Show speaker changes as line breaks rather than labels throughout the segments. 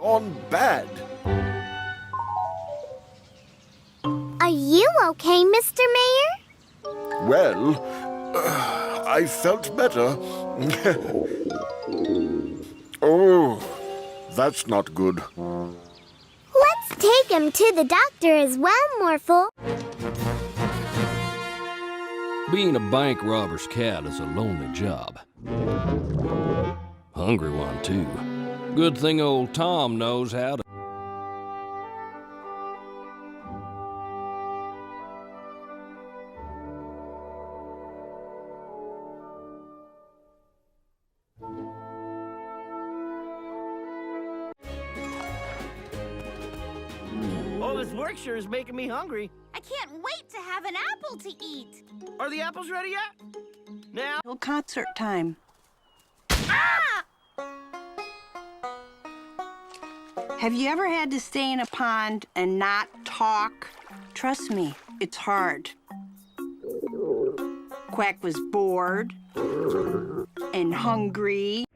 Gone bad.
Are you okay, Mr. Mayor?
Well, I felt better. Oh, that's not good.
Let's take him to the doctor as well, Morphle.
Being a bank robber's cat is a lonely job. Hungry one, too. Good thing old Tom knows how to...
All this work sure is making me hungry.
I can't wait to have an apple to eat.
Are the apples ready yet? Now?
Till concert time.
Ah!
Have you ever had to stay in a pond and not talk? Trust me, it's hard. Quack was bored and hungry.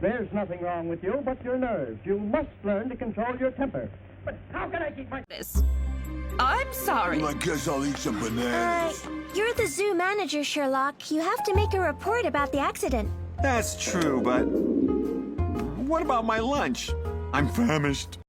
There's nothing wrong with you but your nerves. You must learn to control your temper. But how can I keep my...
I'm sorry.
I guess I'll eat some bananas.
You're the zoo manager, Sherlock. You have to make a report about the accident.
That's true, but what about my lunch? I'm famished.